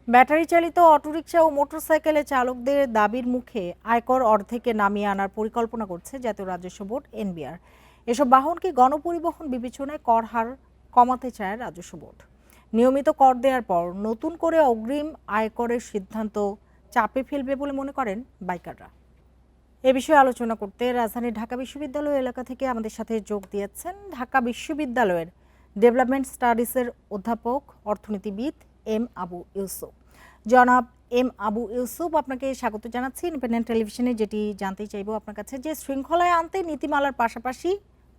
Battery চালিত autorickshaw ও মোটরসাইকেলে চালকদের দাবির মুখে আয়কর অর্ধেকে নামিয়ে আনার পরিকল্পনা করছে জাতীয় রাজস্ব বোর্ড এনবিআর। এসব বাহনকে গণপরিবহন বিবেচনায় কর হার কমাতে চায় রাজস্ব বোর্ড। নিয়মিত কর দেওয়ার পর নতুন করে অগ্রিম আয়করের সিদ্ধান্ত চাপে ফেলবে বলে মনে করেন বাইকাররা। এ বিষয়ে আলোচনা করতে রাজধানীর ঢাকা বিশ্ববিদ্যালয় এলাকা থেকে আমাদের সাথে যোগ দিয়েছেন ঢাকা বিশ্ববিদ্যালয়ের ডেভেলপমেন্ট স্টাডিজের অধ্যাপক অর্থনীতিবিদ এম আবু ইউসুফ। জনাব এম আবু ইউসুফ, আপনাকে স্বাগত জানাচ্ছি ইন্ডিপেন্ডেন্ট টেলিভিশনে। যেটি জানতে চাইবো আপনার কাছে, যে শৃঙ্খলায় আনতে নীতিমালার পাশাপাশি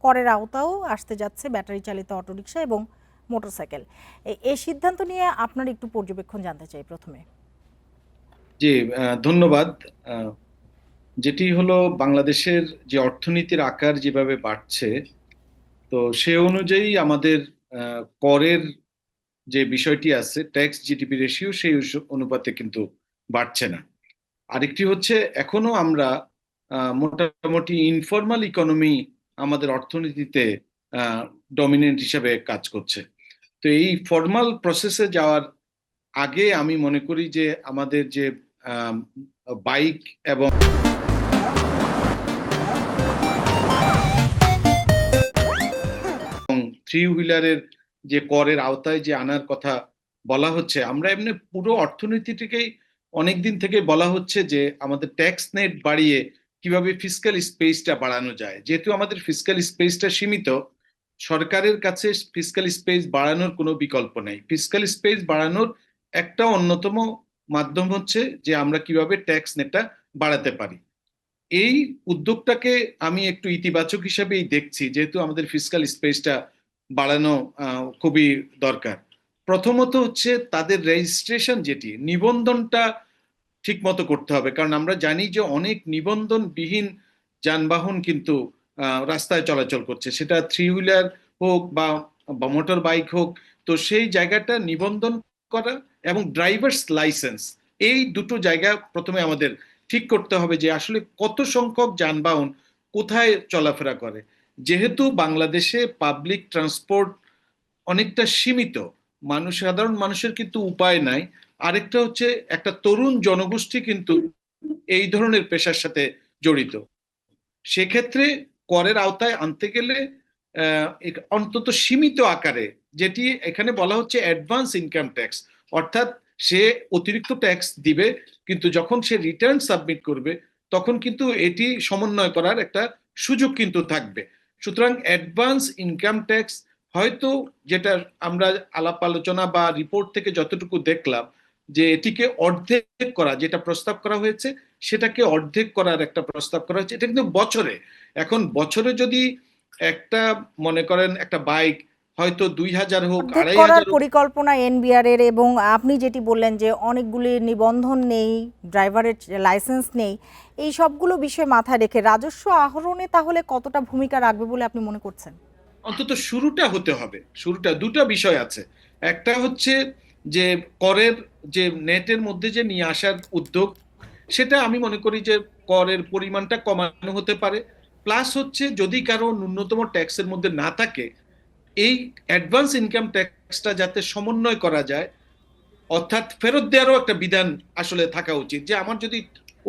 করের আওতাও আসতে যাচ্ছে ব্যাটারি চালিত অটোরিকশা এবং মোটরসাইকেল, এই সিদ্ধান্ত নিয়ে আপনার একটু পর্যবেক্ষণ জানতে চাই প্রথমে। জি, ধন্যবাদ। যেটি হলো বাংলাদেশের যে অর্থনীতির আকার যেভাবে বাড়ছে, তো সে অনুযায়ী আমাদের করের যে বিষয়টি আছে, ট্যাক্স জিডিপি রেশিও, সেই অনুপাতে কিন্তু বাড়ছে না। আরেকটি হচ্ছে, এখনো আমরা মোটামুটি ইনফর্মাল ইকোনমি আমাদের অর্থনীতিতে ডমিনেন্ট হিসেবে কাজ করছে। তো এই ফর্মাল প্রসেসে যাওয়ার আগে আমি মনে করি যে আমাদের যে বাইক এবং থ্রি হুইলারের যে করের আওতায় যে আনার কথা বলা হচ্ছে, আমরা এমনি পুরো অর্থনীতিটিকেই অনেকদিন থেকে বলা হচ্ছে যে আমাদের ট্যাক্স নেট বাড়িয়ে কিভাবে ফিসক্যাল স্পেসটা বাড়ানো যায়। যেহেতু আমাদের ফিসক্যাল স্পেসটা সীমিত, সরকারের কাছে ফিসক্যাল স্পেস বাড়ানোর কোনো বিকল্প নেই। ফিসক্যাল স্পেস বাড়ানোর একটা অন্যতম মাধ্যম হচ্ছে যে আমরা কিভাবে ট্যাক্স নেটটা বাড়াতে পারি। এই উদ্যোগটাকে আমি একটু ইতিবাচক হিসেবেই দেখছি, যেহেতু আমাদের ফিসক্যাল স্পেসটা বাড়ানো খুবই দরকার। প্রথমত হচ্ছে তাদের রেজিস্ট্রেশন, যেটি নিবন্ধনটা ঠিক মতো করতে হবে, কারণ আমরা জানি যে অনেক নিবন্ধনবিহীন যানবাহন কিন্তু রাস্তায় চলাচল করছে, সেটা থ্রি হুইলার হোক বা মোটর বাইক হোক। তো সেই জায়গাটা নিবন্ধন করা এবং ড্রাইভার্স লাইসেন্স, এই দুটো জায়গা প্রথমে আমাদের ঠিক করতে হবে, যে আসলে কত সংখ্যক যানবাহন কোথায় চলাফেরা করে। যেহেতু বাংলাদেশে পাবলিক ট্রান্সপোর্ট অনেকটা সীমিত, সাধারণ মানুষের কিন্তু উপায় নাই। আরেকটা হচ্ছে, একটা তরুণ জনগোষ্ঠী কিন্তু এই ধরনের পেশার সাথে জড়িত। সেক্ষেত্রে করের আওতায় আনতে গেলে অন্তত সীমিত আকারে, যেটি এখানে বলা হচ্ছে অ্যাডভান্স ইনকাম ট্যাক্স, অর্থাৎ সে অতিরিক্ত ট্যাক্স দিবে, কিন্তু যখন সে রিটার্ন সাবমিট করবে তখন কিন্তু এটি সমন্বয় করার একটা সুযোগ কিন্তু থাকবে। সুতরাং অ্যাডভান্স ইনকাম ট্যাক্স হয়তো, যেটা আমরা আলাপ আলোচনা বা রিপোর্ট থেকে যতটুকু দেখলাম, যে এটিকে অর্ধেক করা, যেটা প্রস্তাব করা হয়েছে সেটাকে অর্ধেক করার একটা প্রস্তাব করা হয়েছে। এটা কিন্তু বছরে, এখন বছরে যদি একটা, মনে করেন একটা বাইক হয়তো 2000 হোক, অর্ধেক আড়াই করার হাজার হোক। পরিকল্পনা এনবিআর এর, এবং আপনি যেটি বললেন যে অনেকগুলি নিবন্ধন নেই, ড্রাইভারের লাইসেন্স নেই, এই সবগুলো বিষয় মাথায় রেখে রাজস্ব আহরণে তাহলে কতটা ভূমিকা রাখবে বলে আপনি মনে করছেন? অন্তত শুরুটা হতে হবে। শুরুটা দুটো বিষয় আছে। একটা হচ্ছে যে করের যে নেটের মধ্যে যে নিয়ে আসার উদ্যোগ, সেটা আমি মনে করি যে করের পরিমাণটা কমানো হতে পারে। প্লাস হচ্ছে, যদি কারো ন্যূনতম ট্যাক্সের মধ্যে না থাকে, এই অ্যাডভান্স ইনকাম ট্যাক্সটা যাতে সমন্বয় করা যায়, অর্থাৎ ফেরত দেওয়ারও একটা বিধান আসলে থাকা উচিত। যে আমার যদি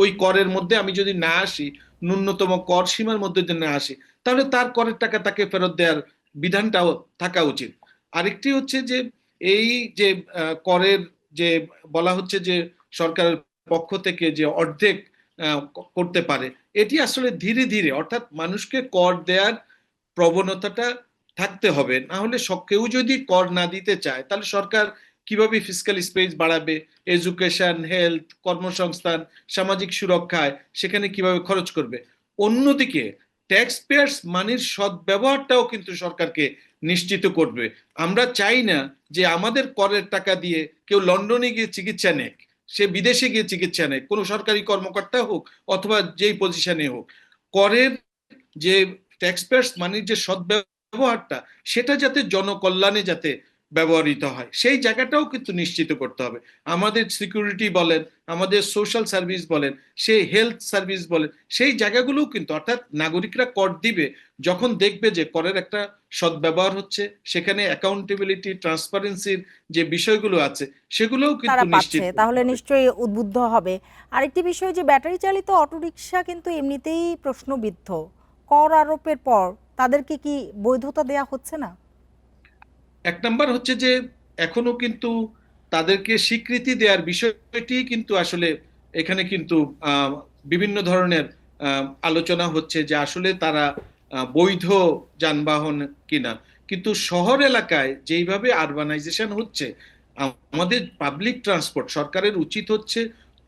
ওই করের মধ্যে আমি যদি না আসি, ন্যূনতম কর সীমার মধ্যে যদি না আসি, তাহলে তার করের টাকা তাকে ফেরত দেওয়ার বিধানটাও থাকা উচিত। আরেকটি হচ্ছে যে, এই যে করের যে বলা হচ্ছে যে সরকারের পক্ষ থেকে যে অর্ধেক করতে পারে, এটি আসলে ধীরে ধীরে, অর্থাৎ মানুষকে কর দেওয়ার প্রবণতাটা থাকতে হবে। না হলে কেউ যদি কর না দিতে চায়, তাহলে সরকার কিভাবে ফিসক্যাল স্পেস বাড়াবে, এডুকেশন, হেলথ, কর্মসংস্থান, সামাজিক সুরক্ষায় সেখানে কিভাবে খরচ করবে। অন্যদিকে ট্যাক্স পেয়ার্স মানির সদ্ব্যবহারটাও কিন্তু সরকারকে নিশ্চিত করবে। আমরা চাই না যে আমাদের করের টাকা দিয়ে কেউ লন্ডনে গিয়ে চিকিৎসা নেক, সে বিদেশে গিয়ে চিকিৎসা নেক, কোনো সরকারি কর্মকর্তা হোক অথবা যেই পজিশনে হোক। করের যে ট্যাক্স পেয়ার্স মানির যে সদ্ব্যবহারটা, সেটা যাতে জনকল্যাণে যাতে ব্যবহৃত হয়, সেই জায়গাটাও কিন্তু নিশ্চিত করতে হবে। আমাদের সিকিউরিটি বলেন, আমাদের সোশ্যাল সার্ভিস বলেন, সেই হেলথ সার্ভিস বলেন, সেই জায়গাগুলোও কিন্তু, অর্থাৎ নাগরিকরা কর দিবে যখন দেখবে যে করের একটা সদ্ব্যবহার হচ্ছে, সেখানে অ্যাকাউন্টেবিলিটি, ট্রান্সপারেন্সির যে বিষয়গুলো আছে সেগুলোও কিন্তু তারা নিশ্চিত পাচ্ছে, করতে তাহলে হবে। নিশ্চয়ই উদ্বুদ্ধ হবে। আরেকটি বিষয় যে ব্যাটারি চালিত অটোরিকশা কিন্তু এমনিতেই প্রশ্নবিদ্ধ, কর আরোপের পর তাদেরকে কি বৈধতা দেয়া হচ্ছে না? এক নাম্বার হচ্ছে যে এখনো কিন্তু তাদেরকে স্বীকৃতি দেওয়ার বিষয়টি কিন্তু আসলে এখানে কিন্তু বিভিন্ন ধরনের আলোচনা হচ্ছে যে আসলে তারা বৈধ যানবাহন কিনা। কিন্তু শহর এলাকায় যেইভাবে আরবানাইজেশন হচ্ছে, আমাদের পাবলিক ট্রান্সপোর্ট, সরকারের উচিত হচ্ছে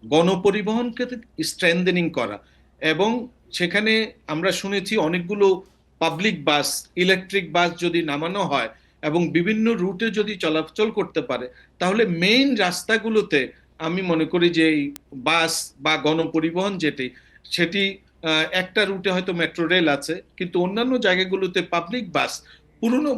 গণপরিবহনকে স্ট্রেংথেনিং করা। এবং সেখানে আমরা শুনেছি অনেকগুলো পাবলিক বাস, ইলেকট্রিক বাস যদি নামানো হয় এবং বিভিন্ন রুটে যদি চলাচল করতে পারে, তাহলে মেইন রাস্তাগুলোতে আমি মনে করি যে এই বাস বা গণপরিবহন সেটি একটা রুটে হয়তো মেট্রো রেল আছে, কিন্তু অন্যান্য জায়গাগুলোতে পাবলিক বাস, পুরনো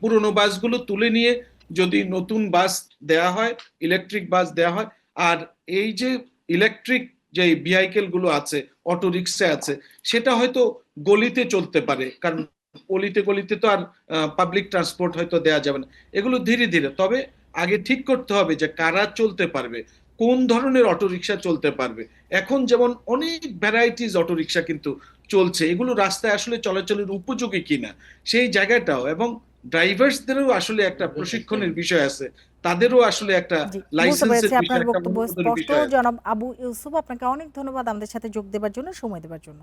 পুরনো বাসগুলো তুলে নিয়ে যদি নতুন বাস দেয়া হয়, ইলেকট্রিক বাস দেয়া হয়, আর এই যে ইলেকট্রিক যে ভেহিকেল গুলো আছে, অটো রিক্সা আছে, সেটা হয়তো গলিতে চলতে পারে, কারণ গলিতে গলিতে তো আর পাবলিক ট্রান্সপোর্ট হয়তো দেয়া যাবে না। এগুলো ধীরে ধীরে, তবে আগে ঠিক করতে হবে যে কারা চলতে পারবে, কোন ধরনের অটোরিকশা চলতে পারবে। এখন যেমন অনেক ভ্যারাইটিস অটোরিকশা কিন্তু চলছে, এগুলো রাস্তায় আসলে চলাচলের উপযোগী কিনা সেই জায়গাটাও, এবং ড্রাইভার্সদেরও আসলে একটা প্রশিক্ষণের বিষয় আছে, তাদেরও আসলে একটা জি, বুঝতে লাইসেন্সের পেরেছি। বিষয়, আপনার একটা বক্তব্য অনুমোদনের স্পষ্ট। বিষয় আছে। জনাব আবু ইউসুফ, আপনাকে অনেক ধন্যবাদ আমাদের সাথে যোগ দেওয়ার জন্য, সময় দেওয়ার জন্য।